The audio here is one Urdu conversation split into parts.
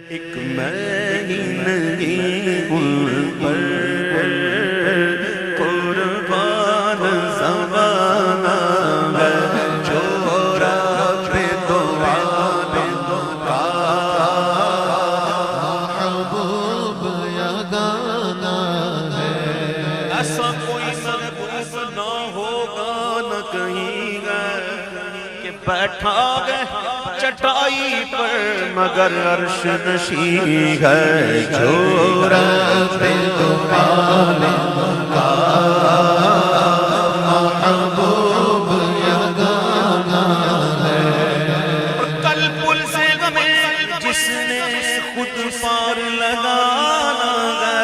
ایک میں ہی نہیں ان پر قربان زمانہ ہے جو رب دعا کا محبوب یگانہ ہے۔ ایسا کوئی محبوب نہ ہوگا نہ کہیں گے کہ بیٹھا گئے چٹائی پر مگر عرش نشین ہے جو رب کا محبوب یگانہ ہے۔ کل پل سے ہمیں جس نے خود پار لگانا ہے،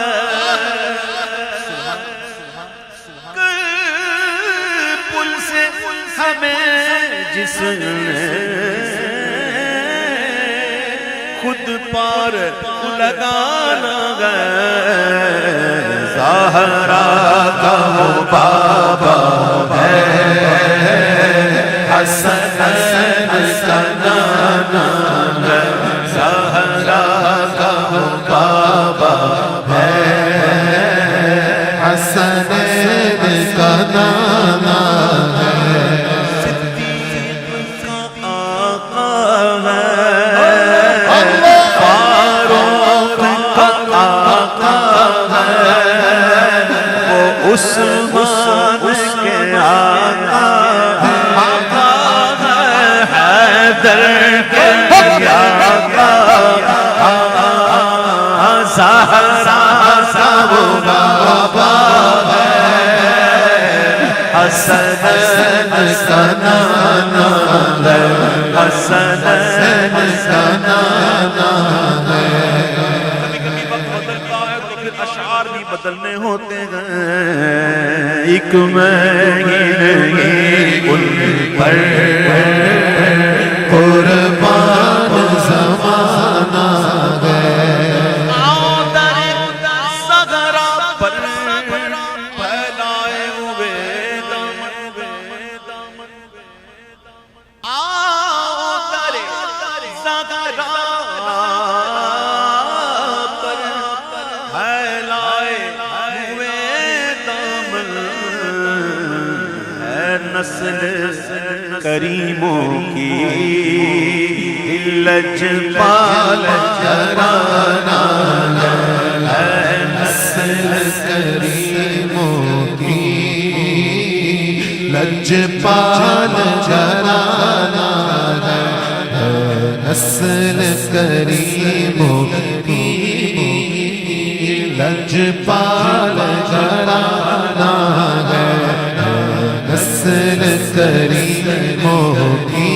کل پل سے ہمیں جس نے خود پار لگانا ہے، زہرا کا وہ بابا ہے، حسن کا نانا ہے، زہرا کا وہ بابا ہے، حسن کا نانا ہے۔ صدیق کا آقا ہے، فاروق کا آقا ہے، وہ عثمان کے آقا ہے، حیدر کے آقا، زہرا کا وہ بابا ہے، حسن کا نانا ہے، حسن کا نانا ہے۔ کبھی کبھی وقت بدلتا ہے تو پھر اشعار بھی بدلنے ہوتے ہیں، ایک میں ہی نہیں ان پر قربان زمانہ ہے۔ آؤ در صغرا پر پھیلائے ہوئے دامن، آؤ در صغرا پر پھیلائے ہوئے دامن، ہے نسل کریموں کی لجپال گھرانہ ہے، نسل کریموں کی لجپال گھرانہ ہے، نسل کریموں کی لجپال گھرانہ ہے، نسل کریموں کی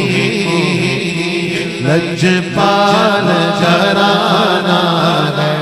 لجپال گھرانہ ہے۔